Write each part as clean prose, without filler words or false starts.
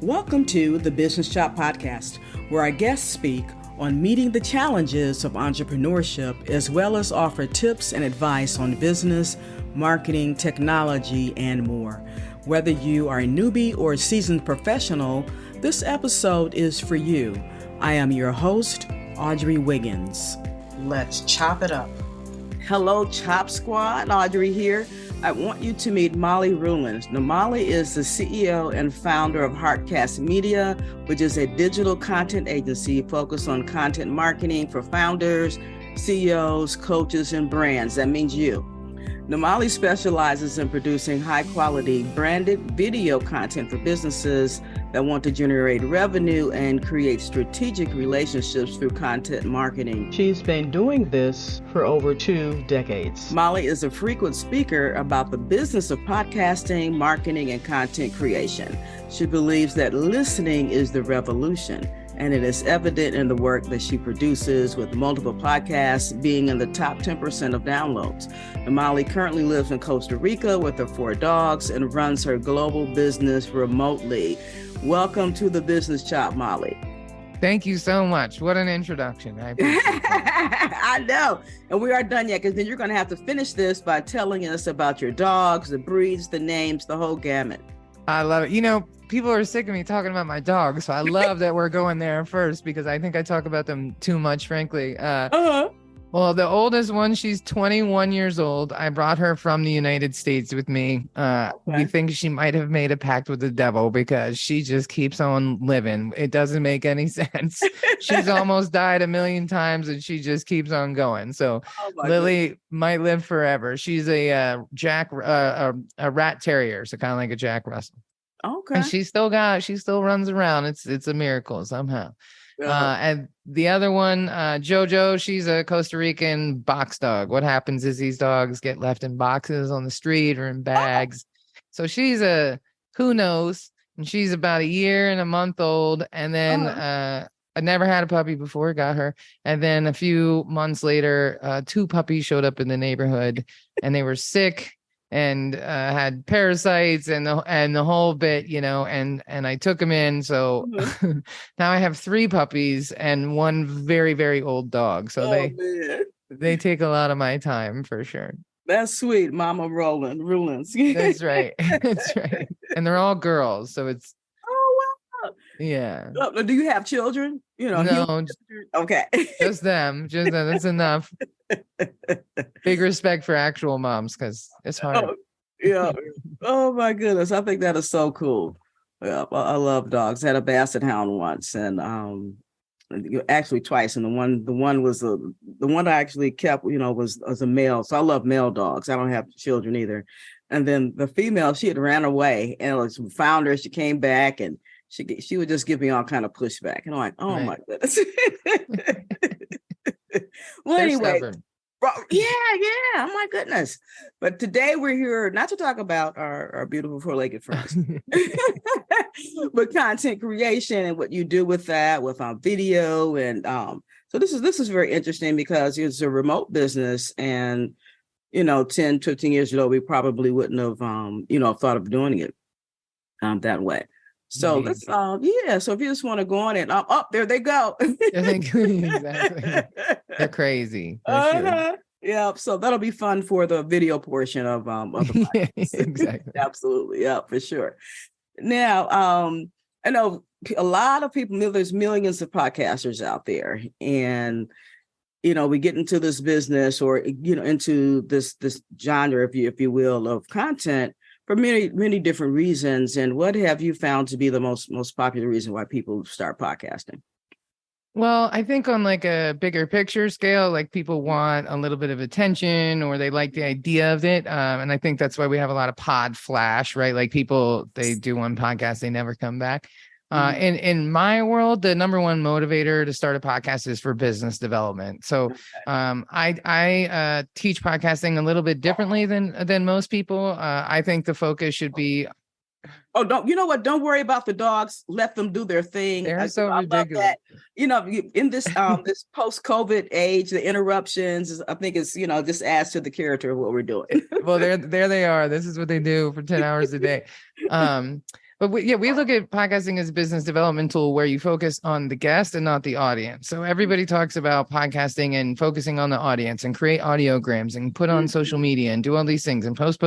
Welcome to the Business Shop Podcast, where our guests speak on meeting the challenges of entrepreneurship, as well as offer tips and advice on business, marketing, technology, and more. Whether you are a newbie or a seasoned professional, this episode is for you. I am your host, Audrey Wiggins. Let's chop it up. Hello, Chop Squad. Audrey here. I want you to meet Molly Ruland. Now, Molly is the CEO and founder of Heartcast Media, which is a digital content agency focused on content marketing for founders, CEOs, coaches, and brands. That means you. Now, Molly specializes in producing high-quality branded video content for businesses that want to generate revenue and create strategic relationships through content marketing. She's been doing this for over 2 decades. Molly is a frequent speaker about the business of podcasting, marketing, and content creation. She believes that listening is the revolution, and it is evident in the work that she produces, with multiple podcasts being in the top 10% of downloads. And Molly currently lives in Costa Rica with her 4 dogs and runs her global business remotely. Welcome to the Business Shop, Molly. Thank you so much. What an introduction. I appreciate that. I know. And we aren't done yet, because then you're going to have to finish this by telling us about your dogs, the breeds, the names, the whole gamut. I love it. You know, people are sick of me talking about my dogs, so I love that we're going there first, because I think I talk about them too much, frankly. Well, the oldest one, she's 21 years old. I brought her from the United States with me. We think she might have made a pact with the devil, because she just keeps on living. It doesn't make any sense. She's almost died 1,000,000 times, and she just keeps on going. So Lily might live forever. She's a rat terrier, so kind of like a Jack Russell. Okay. And she still runs around. It's a miracle somehow. And the other one, Jojo, she's a Costa Rican box dog. What happens is these dogs get left in boxes on the street or in bags. So she's who knows? And she's about 1 year and a month old. And then I never had a puppy before, got her. And then a few months later, 2 puppies showed up in the neighborhood, and they were sick and had parasites and the whole bit, you know, and I took them in. So now I have 3 puppies and 1 very, very old dog. So they take a lot of my time for sure. That's sweet, Mama Ruland. That's right. That's right. And they're all girls. So it's, yeah. Do you have children? You know, no. Okay. Just them. That's enough. Big respect for actual moms, because it's hard. Oh my goodness. I think that is so cool. Yeah, I love dogs. I had a basset hound once, and actually twice. And the one was the one I actually kept, you know, was a male. So I love male dogs. I don't have children either. And then the female, she had ran away, and it was found her. She came back, and she would just give me all kind of pushback. And I'm like, oh my goodness. Well, they're anyway, stubborn. yeah, oh my goodness. But today we're here not to talk about our beautiful 4-legged friends, but content creation and what you do with that, with video. And so this is very interesting, because it's a remote business, and, you know, 10, 15 years ago, we probably wouldn't have, thought of doing it that way. So let's, so if you just want to go on and there they go. Exactly. They're crazy. Sure. Yeah. So that'll be fun for the video portion of the podcast. Exactly. Absolutely. Yeah, for sure. Now, I know a lot of people, there's millions of podcasters out there, and, you know, we get into this business, or, you know, into this genre, if you will, of content, for many, many different reasons. And what have you found to be the most popular reason why people start podcasting? Well, I think on like a bigger picture scale, like people want a little bit of attention, or they like the idea of it. And I think that's why we have a lot of pod flash, right? Like people, they do one podcast, they never come back. In my world, the number one motivator to start a podcast is for business development. So I teach podcasting a little bit differently than most people. I think the focus should be. Oh, don't worry about the dogs. Let them do their thing. They're so ridiculous. You know, in this this post-COVID age, the interruptions, I think it's, just adds to the character of what we're doing. Well, there they are. This is what they do for 10 hours a day. But we look at podcasting as a business development tool where you focus on the guest and not the audience. So everybody talks about podcasting and focusing on the audience and create audiograms and put on social media and do all these things and post.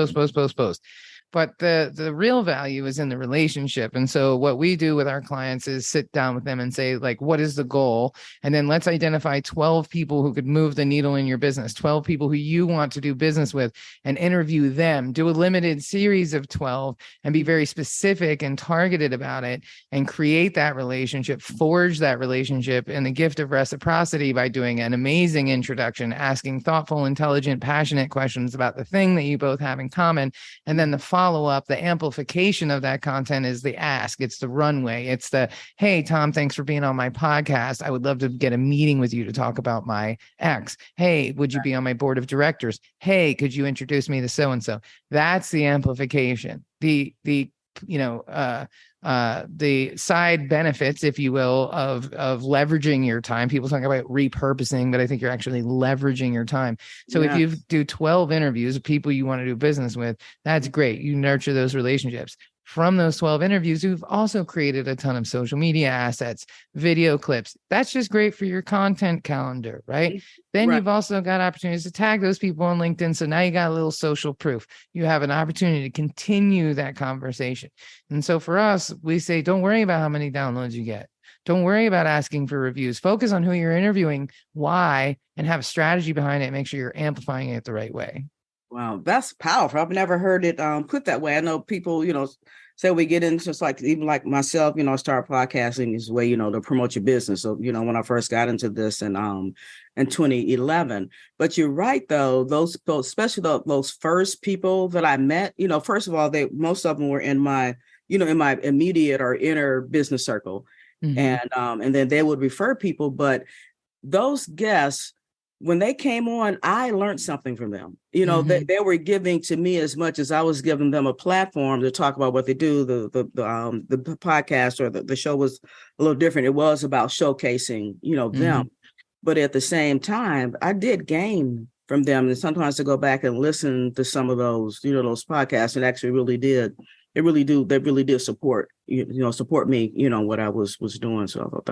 But the real value is in the relationship. And so what we do with our clients is sit down with them and say, like, what is the goal? And then let's identify 12 people who could move the needle in your business, 12 people who you want to do business with, and interview them. Do a limited series of 12 and be very specific and targeted about it and create that relationship, forge that relationship in the gift of reciprocity by doing an amazing introduction, asking thoughtful, intelligent, passionate questions about the thing that you both have in common. And then the follow up, the amplification of that content is the ask. It's the runway. It's the, hey, Tom, thanks for being on my podcast. I would love to get a meeting with you to talk about my ex. Hey, would you be on my board of directors? Hey, could you introduce me to so-and-so? That's the amplification. The side benefits, if you will, of leveraging your time. People talk about repurposing, but I think you're actually leveraging your time. So if you do 12 interviews of people you want to do business with, that's great. You nurture those relationships. From those 12 interviews, you've also created a ton of social media assets, video clips. That's just great for your content calendar, right? Then you've also got opportunities to tag those people on LinkedIn. So now you got a little social proof. You have an opportunity to continue that conversation. And so for us, we say, don't worry about how many downloads you get. Don't worry about asking for reviews. Focus on who you're interviewing, why, and have a strategy behind it. Make sure you're amplifying it the right way. Wow, that's powerful. I've never heard it put that way. I know people, say we get into, just like, even like myself, start podcasting is a way, to promote your business. So, when I first got into this in 2011, but you're right, though, those especially those first people that I met, first of all, most of them were in my immediate or inner business circle. And then they would refer people, but those guests, when they came on, I learned something from them. They were giving to me as much as I was giving them a platform to talk about what they do. The podcast or the show was a little different. It was about showcasing, them. But at the same time, I did gain from them. And sometimes to go back and listen to some of those, those podcasts, it actually really did. They really did support, support me, what I was doing. So I thought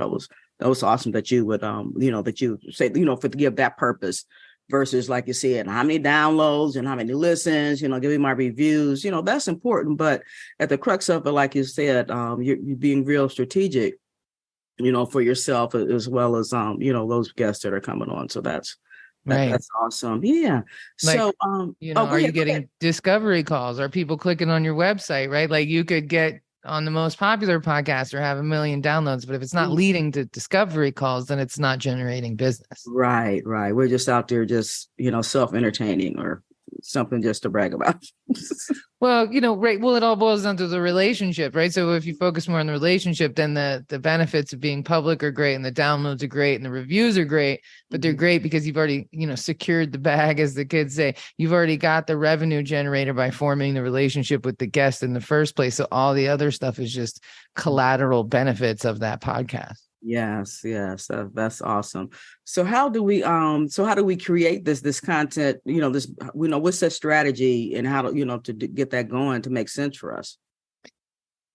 that was awesome that you would, that you say, to give that purpose versus, like you said, how many downloads and how many listens, give me my reviews, that's important. But at the crux of it, like you said, you're being real strategic, for yourself as well as, those guests that are coming on. So that's awesome. Yeah. So, are you getting discovery calls? Are people clicking on your website, right? Like you could get on the most popular podcast or have 1 million downloads, but if it's not leading to discovery calls, then it's not generating business. Right. We're just out there just, self-entertaining or something just to brag about. Well, right. Well, it all boils down to the relationship, right? So if you focus more on the relationship, then the benefits of being public are great and the downloads are great and the reviews are great, but they're great because you've already, secured the bag, as the kids say. You've already got the revenue generator by forming the relationship with the guest in the first place. So all the other stuff is just collateral benefits of that podcast. Yes, that's awesome. So how do we create this content, what's that strategy and how to, to get that going to make sense for us?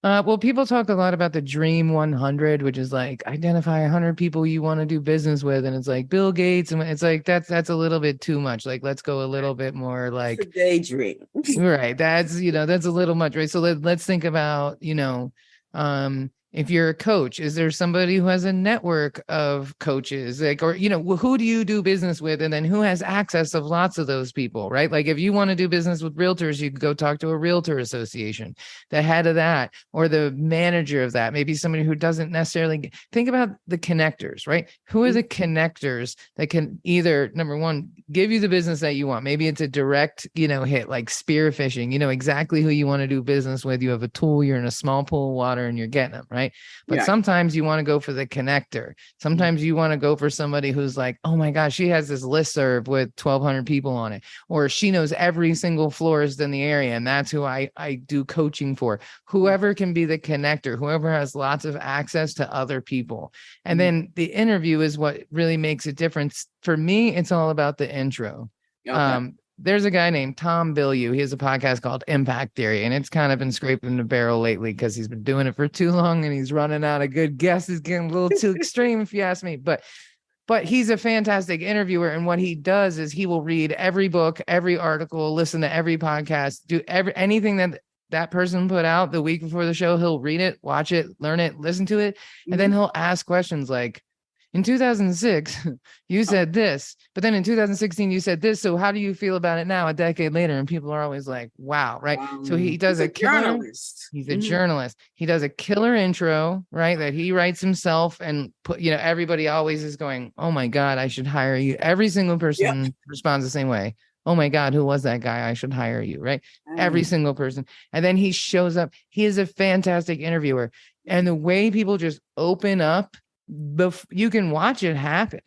Well, people talk a lot about the Dream 100, which is like identify 100 people you want to do business with. And it's like Bill Gates. And it's like, that's a little bit too much. Like, let's go a little bit more like it's a daydream. Right. That's, that's a little much. Right. So let's think about, if you're a coach, is there somebody who has a network of coaches, like, or, who do you do business with? And then who has access of lots of those people, right? Like if you want to do business with realtors, you can go talk to a realtor association, the head of that, or the manager of that, maybe somebody who doesn't necessarily think about the connectors, right? Who are the connectors that can either, number one, give you the business that you want? Maybe it's a direct, hit like spear fishing, exactly who you want to do business with. You have a tool, you're in a small pool of water and you're getting them, right? But sometimes you want to go for the connector. Sometimes you want to go for somebody who's like, oh my gosh, she has this listserv with 1,200 people on it, or she knows every single florist in the area. And that's who I do coaching for. Whoever can be the connector, whoever has lots of access to other people. And then the interview is what really makes a difference. For me, it's all about the intro. there's a guy named Tom Bilyeu. He has a podcast called Impact Theory, and it's kind of been scraping the barrel lately because he's been doing it for too long and he's running out of good guests. He's getting a little too extreme, if you ask me. But he's a fantastic interviewer. And what he does is he will read every book, every article, listen to every podcast, do anything that person put out the week before the show. He'll read it, watch it, learn it, listen to it. And then he'll ask questions like, in 2006, you said this, but then in 2016, you said this. So how do you feel about it now, a decade later? And people are always like, wow, right? So he does a killer, journalist. He's a journalist. He does a killer intro, right? That he writes himself and everybody always is going, oh my God, I should hire you. Every single person responds the same way. Oh my God, who was that guy? I should hire you, right? Every single person. And then he shows up. He is a fantastic interviewer. And the way people just open up, you can watch it happen.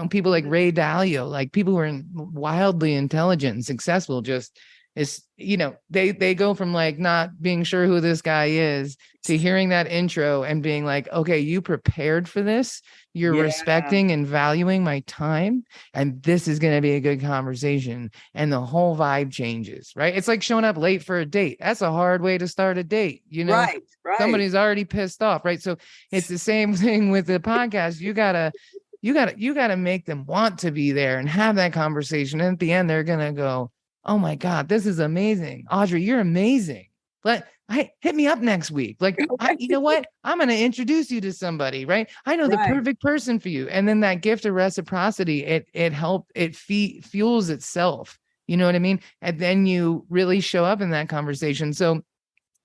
People like Ray Dalio, like people who are wildly intelligent and successful, just is, they go from like not being sure who this guy is to hearing that intro and being like, okay, you prepared for this. You're respecting and valuing my time. And this is going to be a good conversation. And the whole vibe changes, right? It's like showing up late for a date. That's a hard way to start a date. Right. Somebody's already pissed off, right? So it's the same thing with the podcast. You gotta make them want to be there and have that conversation. And at the end, they're going to go, oh my God, this is amazing. Audrey, you're amazing. But hit me up next week. Like, you know what? I'm going to introduce you to somebody, right? I know the perfect person for you. And then that gift of reciprocity, it fuels itself. You know what I mean? And then you really show up in that conversation. So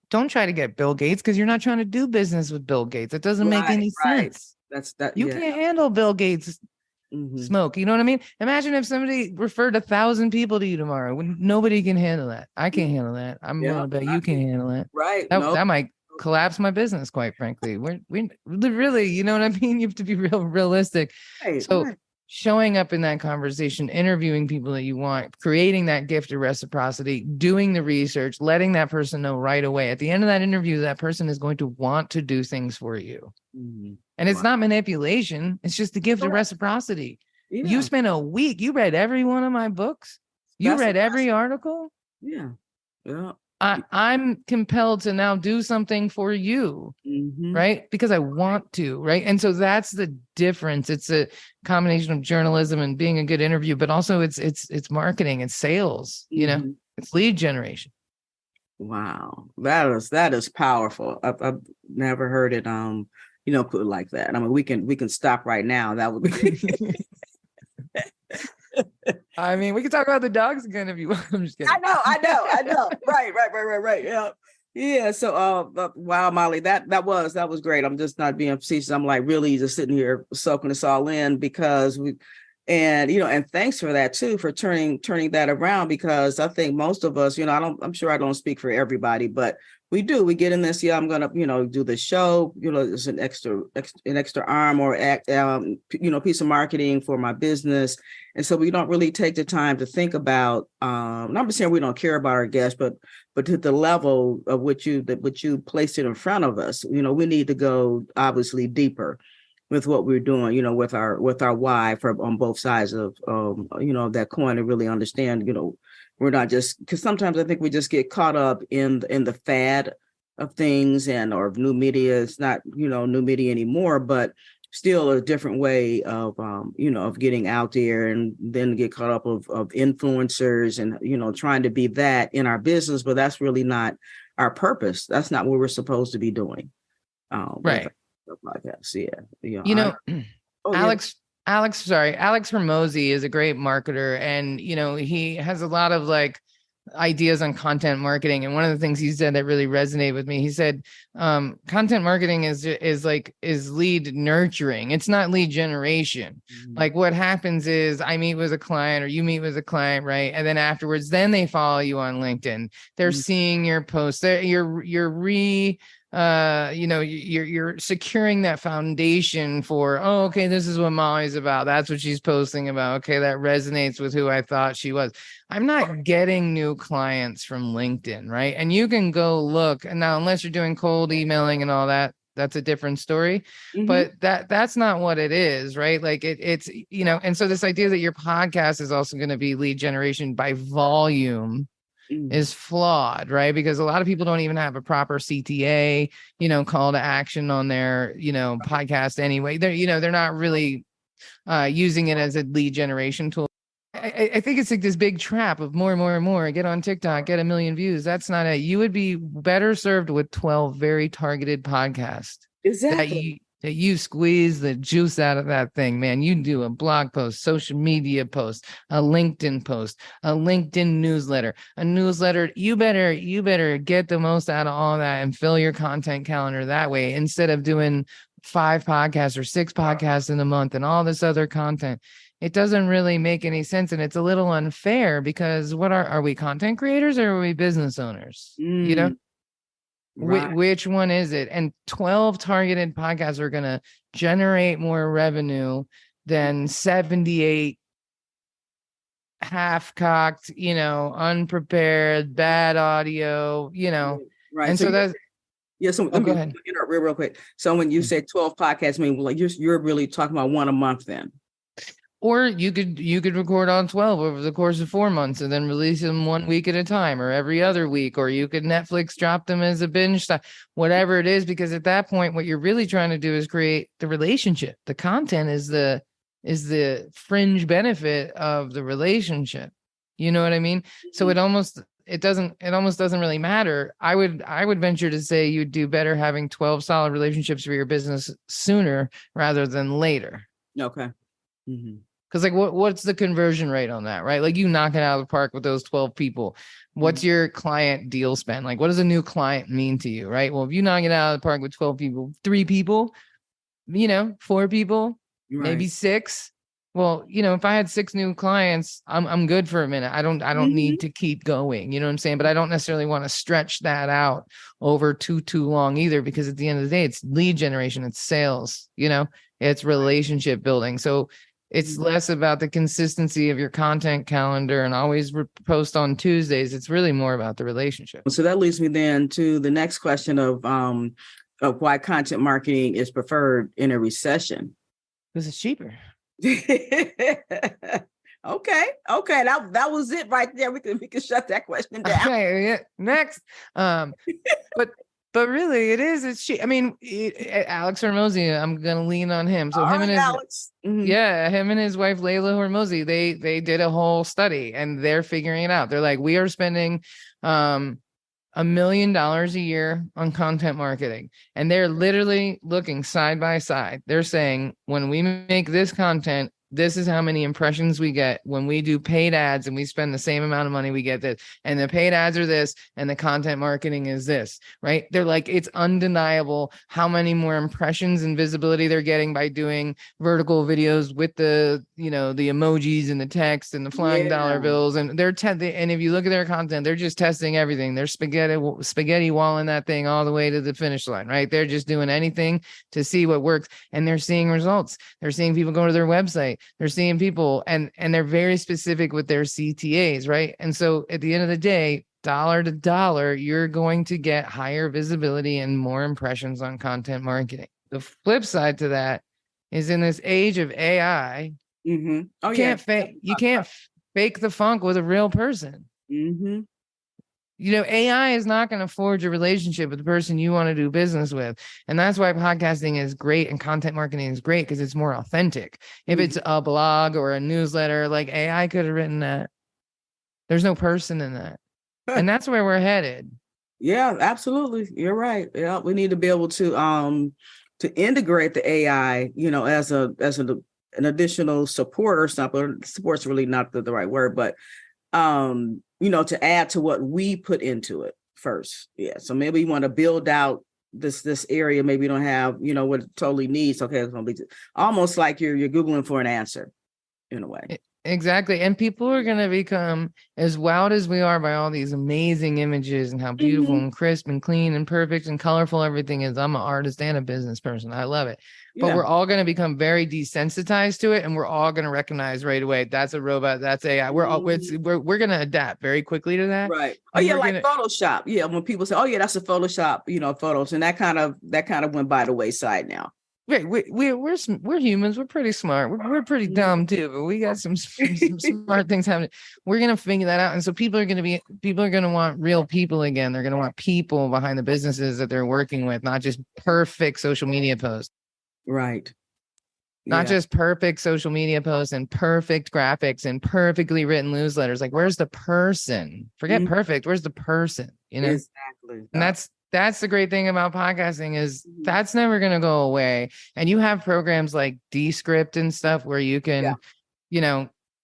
don't try to get Bill Gates because you're not trying to do business with Bill Gates. It doesn't make any sense. You can't handle Bill Gates smoke. You know what I mean? Imagine if somebody referred 1,000 people to you tomorrow. When nobody can handle that. I can't handle that. I'm willing to bet you can handle it. Right. That might collapse my business, quite frankly. We really, you know what I mean? You have to be realistic. Showing up in that conversation, interviewing people that you want, creating that gift of reciprocity, doing the research, letting that person know right away. At the end of that interview, that person is going to want to do things for you. And it's not manipulation. It's just the gift of reciprocity. You spent a week. You read every one of my books. You read every article. Yeah. I'm compelled to now do something for you, right? Because I want to, right? And so that's the difference. It's a combination of journalism and being a good interview, but also it's marketing, it's sales, it's lead generation. Wow, that is powerful. I've never heard it put like that. I mean, we can stop right now. That would be. I mean, we can talk about the dogs again if you want. I'm just kidding. I know. Right. Yeah. So, wow, Molly, that was great. I'm just not being facetious. I'm like really just sitting here soaking this all in because and thanks for that too, for turning that around, because I think most of us, I'm sure I don't speak for everybody, but we get in this. Yeah, I'm going to, do the show, it's an extra arm or piece of marketing for my business. And so we don't really take the time to think about, not saying we don't care about our guests, but to the level of which you placed it in front of us, we need to go obviously deeper with what we're doing, with our why on both sides of, that coin, to really understand, we're not just, because sometimes I think we just get caught up in the fad of things or new media. It's not, new media anymore, but still a different way of, of getting out there, and then get caught up of influencers and, trying to be that in our business, but that's really not our purpose. That's not what we're supposed to be doing. Right. Podcast. Yeah. Alex Hormozy is a great marketer, and he has a lot of like ideas on content marketing. And one of the things he said that really resonated with me, he said, content marketing is lead nurturing. It's not lead generation. Like what happens is I meet with a client or you meet with a client, right? And then afterwards, then they follow you on LinkedIn. They're seeing your posts. You're securing that foundation for, okay, this is what Molly's about. That's what she's posting about. Okay, that resonates with who I thought she was. I'm not getting new clients from LinkedIn, right? And you can go look. And now, unless you're doing cold emailing and all that, that's a different story. Mm-hmm. But that's not what it is, right? Like it's, and so this idea that your podcast is also going to be lead generation by volume is flawed, right? Because a lot of people don't even have a proper CTA, call to action on their, podcast anyway. They're not really using it as a lead generation tool. I think it's like this big trap of more and more and more. Get on TikTok, get 1 million views. That's not it. You would be better served with 12 very targeted podcasts. Exactly. That you squeeze the juice out of that thing, man. You do a blog post, social media post, a LinkedIn post, a LinkedIn newsletter, a newsletter. You better get the most out of all that and fill your content calendar that way, instead of doing 5 podcasts or 6 podcasts in a month and all this other content. It doesn't really make any sense. And it's a little unfair, because what are we, content creators or are we business owners? Right. Which one is it? And 12 targeted podcasts are going to generate more revenue than 78 half-cocked, unprepared, bad audio, Right. And so that's, so let me interrupt real quick. So when you say 12 podcasts, I mean, like you're really talking about one a month then? Or you could record on 12 over the course of 4 months and then release them 1 week at a time or every other week, or you could Netflix drop them as a binge style, whatever it is, because at that point, what you're really trying to do is create the relationship. The content is the fringe benefit of the relationship. You know what I mean? So it almost doesn't really matter. I would venture to say you'd do better having 12 solid relationships for your business sooner rather than later. Okay. Because like what's the conversion rate on that, right? Like you knock it out of the park with those 12 people. What's your client deal spend? Like what does a new client mean to you, right? Well, if you knock it out of the park with 12 people, 3 people, 4 people, maybe 6. Well, if I had 6 new clients, I'm good for a minute. I don't need to keep going. You know what I'm saying? But I don't necessarily want to stretch that out over too long either, because at the end of the day, it's lead generation, it's sales, it's relationship building. So it's less about the consistency of your content calendar and always post on Tuesdays. It's really more about the relationship. So that leads me then to the next question of why content marketing is preferred in a recession. Because it's cheaper. Okay. That was it right there. We can shut that question down. Okay, yeah. Next. But really, it's cheap. I mean, Alex Hormozi, I'm gonna lean on him. So him and his wife Layla Hormozi, they did a whole study and they're figuring it out. They're like, we are spending $1 million a year on content marketing, and they're literally looking side by side. They're saying, when we make this content, this is how many impressions we get. When we do paid ads and we spend the same amount of money, we get this. And the paid ads are this, and the content marketing is this, right? They're like, it's undeniable how many more impressions and visibility they're getting by doing vertical videos with the, the emojis and the text and the flying dollar bills. And and if you look at their content, they're just testing everything. They're spaghetti walling that thing all the way to the finish line, right? They're just doing anything to see what works, and they're seeing results. They're seeing people go to their website. They're seeing people, and they're very specific with their CTAs, right? And so at the end of the day, dollar to dollar, you're going to get higher visibility and more impressions on content marketing. The flip side to that is, in this age of AI, you can't fake the funk with a real person. AI is not going to forge a relationship with the person you want to do business with. And that's why podcasting is great and content marketing is great, because it's more authentic. If it's a blog or a newsletter, like AI could have written that. There's no person in that. And that's where we're headed. Yeah, absolutely. You're right. Yeah, we need to be able to integrate the AI, as an additional support or something. Support's really not the right word, but to add to what we put into it first. Yeah. So maybe you want to build out this area. Maybe you don't have, what it totally needs. Okay. It's going to be almost like you're Googling for an answer in a way. Exactly. And people are going to become as wowed as we are by all these amazing images and how beautiful and crisp and clean and perfect and colorful everything is. I'm an artist and a business person. I love it. But we're all going to become very desensitized to it. And we're all going to recognize right away, that's a robot, that's AI. We're going to adapt very quickly to that. Right. Oh, yeah, like Photoshop. Yeah. When people say, oh, yeah, that's a Photoshop, photos. And that kind of went by the wayside now. We're humans. We're pretty smart. We're pretty dumb too, but we got some smart things happening. We're gonna figure that out, and so people are gonna want real people again. They're gonna want people behind the businesses that they're working with, not just perfect social media posts. Right. Not just perfect social media posts and perfect graphics and perfectly written newsletters. Like, where's the person? Forget perfect. Where's the person? Exactly. And that's the great thing about podcasting is that's never going to go away. And you have programs like Descript and stuff where you can,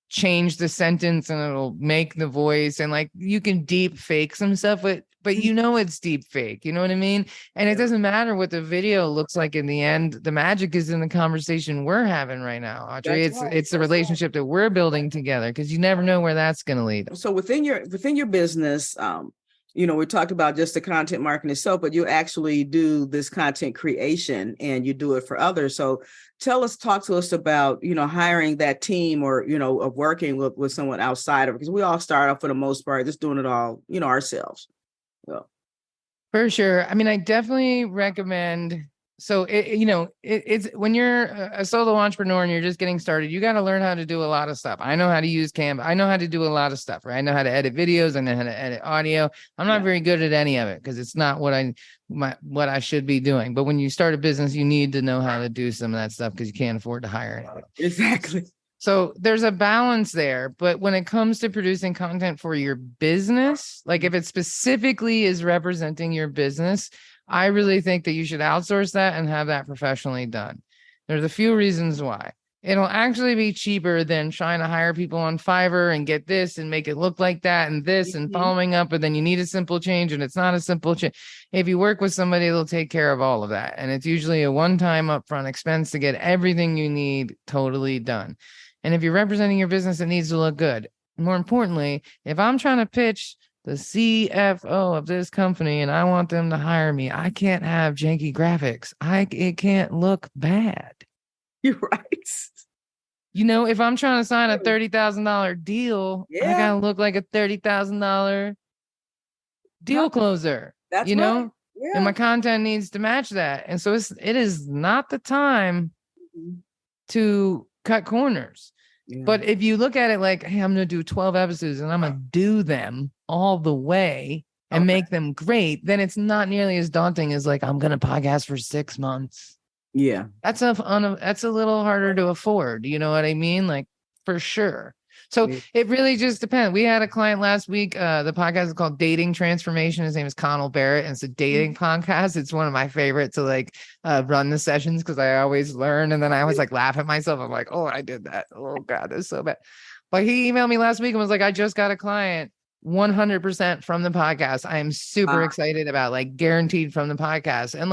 change the sentence and it'll make the voice, and like you can deep fake some stuff, but it's deep fake. You know what I mean? And it doesn't matter what the video looks like in the end. The magic is in the conversation we're having right now, Audrey. It's the relationship that we're building together, because you never know where that's going to lead. So within your business, we talked about just the content marketing itself, but you actually do this content creation and you do it for others. So talk to us about, hiring that team or, of working with someone outside of it, because we all start off for the most part, just doing it all, ourselves. So. For sure. I mean, I definitely recommend. So, it's when you're a solo entrepreneur and you're just getting started, you got to learn how to do a lot of stuff. I know how to use Canva. I know how to do a lot of stuff, right? I know how to edit videos. I know how to edit audio. I'm not very good at any of it because it's not what I should be doing. But when you start a business, you need to know how to do some of that stuff because you can't afford to hire anyone. Exactly. So there's a balance there. But when it comes to producing content for your business, like if it specifically is representing your business, I really think that you should outsource that and have that professionally done. There's a few reasons why. It'll actually be cheaper than trying to hire people on Fiverr and get this and make it look like that and this and following up. But then you need a simple change and it's not a simple change. If you work with somebody, they'll take care of all of that. And it's usually a one-time upfront expense to get everything you need totally done. And if you're representing your business, it needs to look good. More importantly, if I'm trying to pitch the CFO of this company and I want them to hire me, I can't have janky graphics. It can't look bad. You're right. If I'm trying to sign a $30,000 deal, I gotta look like a $30,000 deal closer. That's right. Yeah. And my content needs to match that. And so it is not the time to cut corners. Yeah. But if you look at it like, hey, I'm going to do 12 episodes and I'm going to do them all the way and make them great, then it's not nearly as daunting as like, I'm going to podcast for 6 months. Yeah. That's a little harder to afford. You know what I mean? Like, for sure. So it really just depends. We had a client last week. The podcast is called Dating Transformation. His name is Connell Barrett, and it's a dating podcast. It's one of my favorites to run the sessions because I always learn, and then I always laugh at myself. I'm like, oh, I did that. Oh God, that's so bad. But he emailed me last week and was like, I just got a client 100% from the podcast. I am super excited about guaranteed from the podcast. And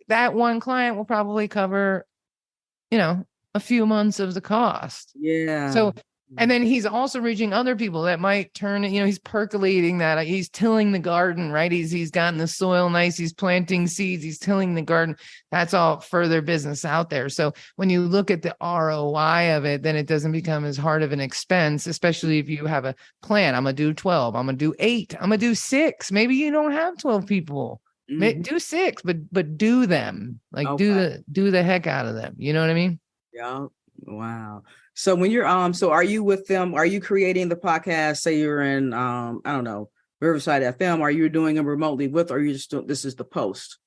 that one client will probably cover, a few months of the cost. Yeah. So, and then he's also reaching other people that might turn, he's percolating that. He's tilling the garden, right? He's gotten the soil nice. He's planting seeds. He's tilling the garden. That's all further business out there. So when you look at the ROI of it, then it doesn't become as hard of an expense, especially if you have a plan. I'm going to do 12. I'm going to do 8. I'm going to do 6. Maybe you don't have 12 people. Do 6, but do them. Do the heck out of them. You know what I mean? Yeah. Wow. So when you're so are you with them? Are you creating the podcast? Say you're in I don't know, Riverside FM. Are you doing them remotely with, or are you just doing, this is the post?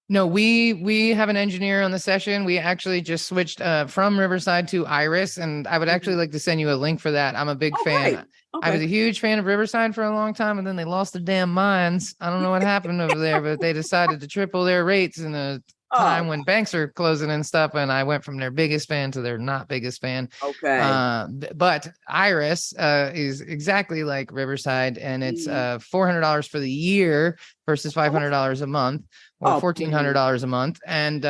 No, we have an engineer on the session. We actually just switched from Riverside to Iris, and I would actually like to send you a link for that. I'm a big fan. Right. Okay. I was a huge fan of Riverside for a long time, and then they lost their damn minds. I don't know what happened over there, but they decided to triple their rates in a time when banks are closing and stuff, and I went from their biggest fan to their not biggest fan. Okay. But Iris is exactly like Riverside, and it's $400 for the year, versus $500 a month or $1,400 a month. And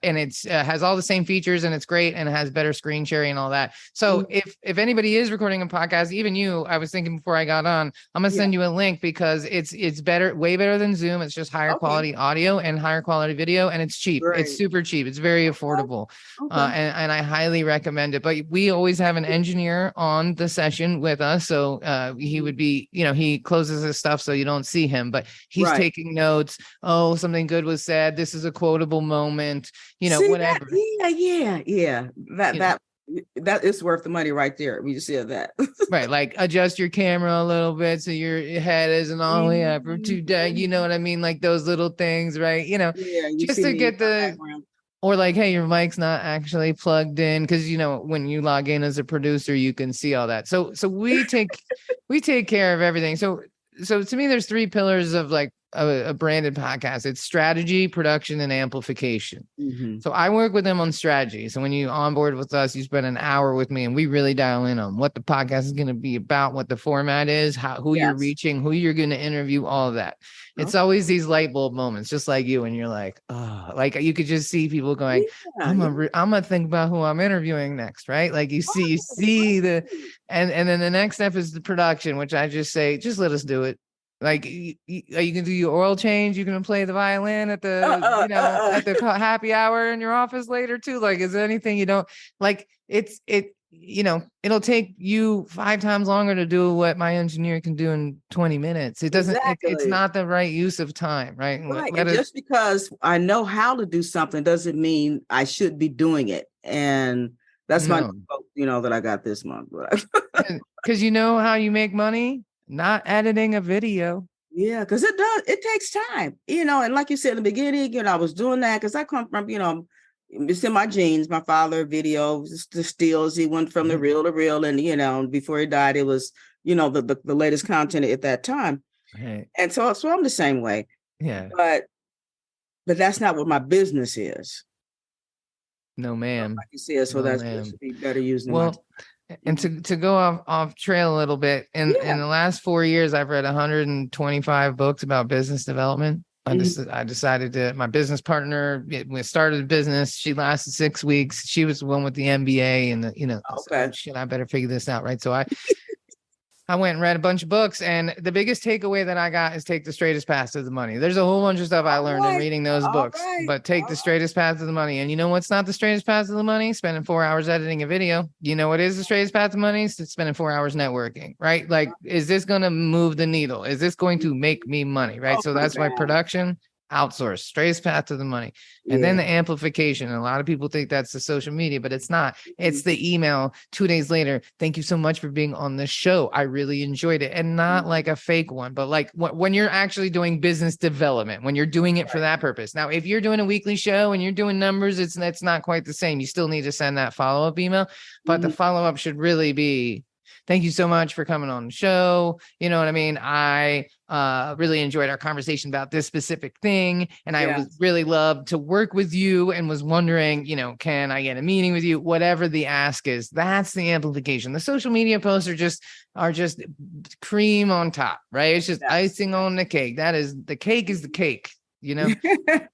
it's has all the same features, and it's great, and it has better screen sharing and all that. So if anybody is recording a podcast, even you, I was thinking before I got on, I'm going to send you a link, because it's better, way better than Zoom. It's just higher quality audio and higher quality video, and it's cheap. Great. It's super cheap. It's very affordable. And I highly recommend it. But we always have an engineer on the session with us. So he would be, he closes his stuff so you don't see him, but he's taking notes. Oh, something good was said. This is a quotable moment, whatever. That is worth the money right there. We just said that. Right. Like adjust your camera a little bit so your head isn't all the way up or too down. You know what I mean? Like those little things, right? Just to get or like, hey, your mic's not actually plugged in, because when you log in as a producer, you can see all that. So we take care of everything. So to me, there's 3 pillars of like a branded podcast. It's strategy, production, and amplification. So I work with them on strategy. So when you onboard with us, you spend an hour with me, and we really dial in on what the podcast is going to be about, what the format is, who you're reaching, who you're going to interview, all of that. It's always these light bulb moments, just like you, and you're like, oh, like you could just see people going, I'm gonna think about who I'm interviewing next, right? Like you see the, and then the next step is the production, which I just say, just let us do it. Like you can do your oil change. You can play the violin at the at the happy hour in your office later too. Like, is there anything you don't like? It'll take you 5 times longer to do what my engineer can do in 20 minutes. It doesn't. It's not the right use of time, right? And just because I know how to do something doesn't mean I should be doing it. And that's my that I got this month. Because you know how you make money. Not editing a video. Yeah, because it takes time, and like you said in the beginning, I was doing that because I come from, it's in my genes. My father, video, the stills, he went from the reel to reel, and before he died, it was, the latest content at that time. Right. And so I'm the same way. Yeah. But that's not what my business is. No, ma'am. Like you said, so that should be better used. And to go off trail a little bit, in the last 4 years, I've read 125 books about business development. I decided to, my business partner, we started a business. She lasted 6 weeks. She was the one with the MBA and so, shit, I better figure this out. Right. So I went and read a bunch of books, and the biggest takeaway that I got is take the straightest path to the money. There's a whole bunch of stuff I learned in reading those books, but take the straightest path to the money. And you know what's not the straightest path to the money? Spending 4 hours editing a video. You know what is the straightest path to money? It's spending 4 hours networking, right? Like, is this going to move the needle? Is this going to make me money, right? So that's why production, outsource, straightest path to the money. And then the amplification. And a lot of people think that's the social media, but it's not. It's the email 2 days later. Thank you so much for being on this show. I really enjoyed it. And not like a fake one, but like when you're actually doing business development, when you're doing it for that purpose. Now, if you're doing a weekly show and you're doing numbers, it's not quite the same. You still need to send that follow-up email, but the follow-up should really be, thank you so much for coming on the show. You know what I mean? I really enjoyed our conversation about this specific thing. And I would really love to work with you and was wondering, can I get a meeting with you? Whatever the ask is, that's the amplification. The social media posts are just cream on top, right? It's just icing on the cake. The cake is the cake, the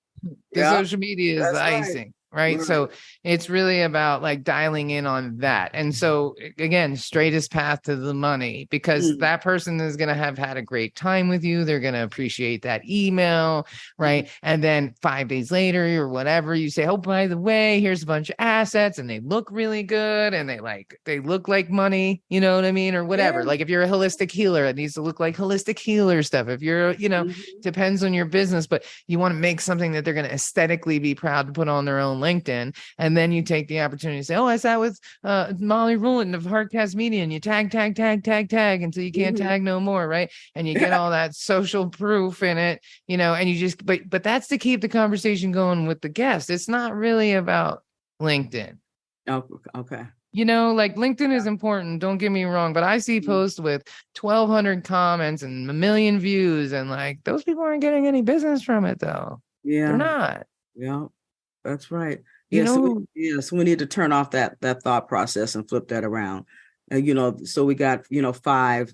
social media is the icing. Right. So it's really about like dialing in on that. And so again, straightest path to the money, because that person is going to have had a great time with you. They're going to appreciate that email. Right. And then 5 days later or whatever, you say, oh, by the way, here's a bunch of assets, and they look really good. And they look like money, you know what I mean? Or whatever. Like if you're a holistic healer, it needs to look like holistic healer stuff. If you're, depends on your business, but you want to make something that they're going to aesthetically be proud to put on their own LinkedIn. And then you take the opportunity to say, oh, I sat with Molly Ruland of Hardcast Media, and you tag until you can't tag no more, right? And you get all that social proof in it, and you just, but that's to keep the conversation going with the guest. It's not really about LinkedIn. Oh, okay. Like LinkedIn is important, don't get me wrong, but I see posts with 1,200 comments and 1 million views, and like those people aren't getting any business from it though. Yeah. They're not. Yeah. That's right. So we need to turn off that thought process and flip that around. And so we got 5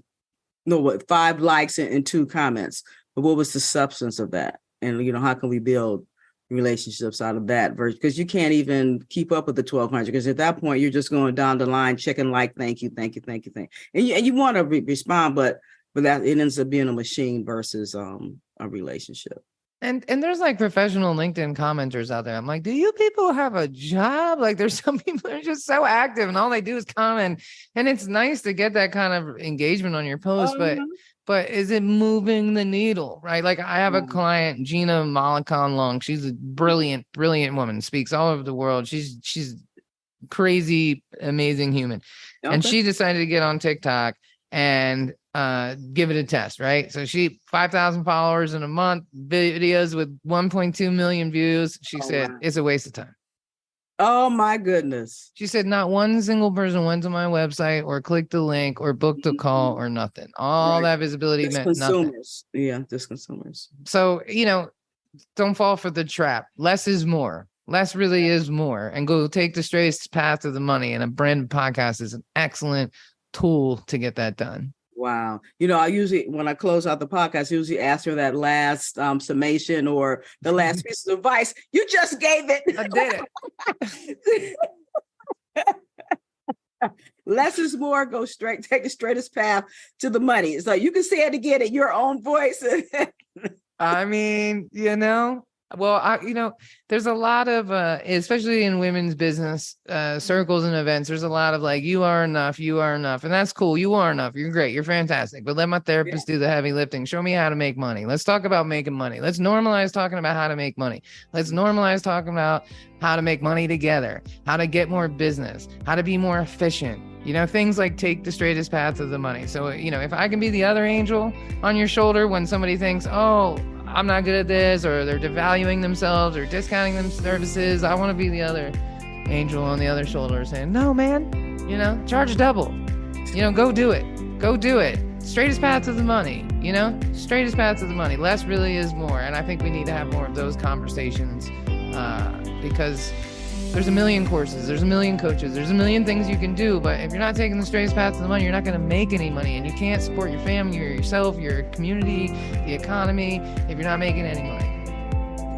likes and 2 comments. but what was the substance of that? And, how can we build relationships out of that version? Because you can't even keep up with the 1,200, because at that point you're just going down the line, checking like, thank you. And you want to respond, but that it ends up being a machine versus a relationship. And there's like professional LinkedIn commenters out there. I'm like, do you people have a job? Like, there's some people that are just so active and all they do is comment. And it's nice to get that kind of engagement on your post, but is it moving the needle, right? Like, I have a client, Gina Malakan Long. She's a brilliant woman, speaks all over the world. She's crazy, amazing human. Okay. And she decided to get on TikTok and give it a test, right? So she 5,000 followers in a month, videos with 1.2 million views. She said, it's a waste of time. Oh my goodness. She said, not one single person went to my website or clicked the link or booked a call or nothing. All that visibility meant consumers. Nothing. Yeah, just consumers. So, don't fall for the trap. Less is more. Less really is more. And go take the straightest path to the money. And a branded podcast is an excellent tool to get that done. Wow. I usually, when I close out the podcast, usually ask her that last summation or the last piece of advice. You just gave it. I did it. Less is more. Go straight, take the straightest path to the money. So you can say it again in your own voice. I mean, well, there's a lot of, especially in women's business circles and events, there's a lot of like, you are enough. And that's cool. You are enough. You're great. You're fantastic. But let my therapist do the heavy lifting. Show me how to make money. Let's talk about making money. Let's normalize talking about how to make money. Let's normalize talking about how to make money together, how to get more business, how to be more efficient. Things like take the straightest path to the money. So, if I can be the other angel on your shoulder when somebody thinks, oh, I'm not good at this, or they're devaluing themselves or discounting them services, I want to be the other angel on the other shoulder saying, no, man, charge double, go do it. Straightest path to the money, straightest path to the money. Less really is more. And I think we need to have more of those conversations because there's a million courses, there's a million coaches, there's a million things you can do. But if you're not taking the straightest path to the money, you're not going to make any money, and you can't support your family or yourself, your community, the economy, if you're not making any money.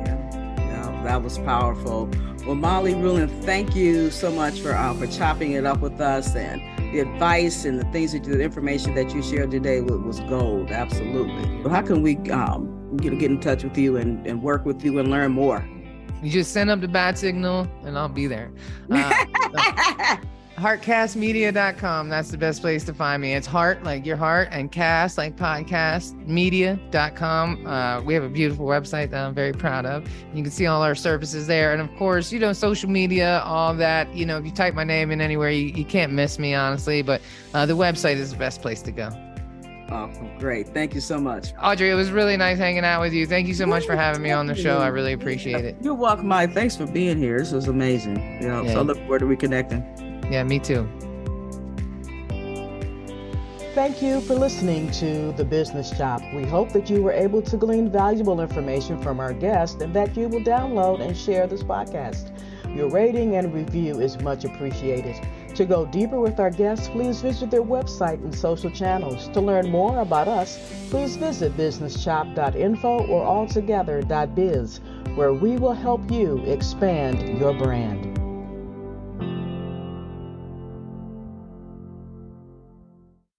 Yeah, that was powerful. Well, Molly Ruland, thank you so much for chopping it up with us, and the advice and the information that you shared today was gold. Absolutely. How can we get in touch with you and work with you and learn more? You just send up the bat signal and I'll be there. Heartcastmedia.com. That's the best place to find me. It's heart, like your heart, and cast, like podcast, media.com. We have a beautiful website that I'm very proud of. You can see all our services there. And of course, social media, all that, if you type my name in anywhere, you can't miss me, honestly. But the website is the best place to go. Oh, great. Thank you so much. Audrey, it was really nice hanging out with you. Thank you so much for having me on the show. I really appreciate it. You're welcome, Mike. Thanks for being here. This was amazing. So I look forward to reconnecting. Yeah, me too. Thank you for listening to The Business Shop. We hope that you were able to glean valuable information from our guest and that you will download and share this podcast. Your rating and review is much appreciated. To go deeper with our guests, please visit their website and social channels. To learn more about us, please visit businessshop.info or altogether.biz, where we will help you expand your brand.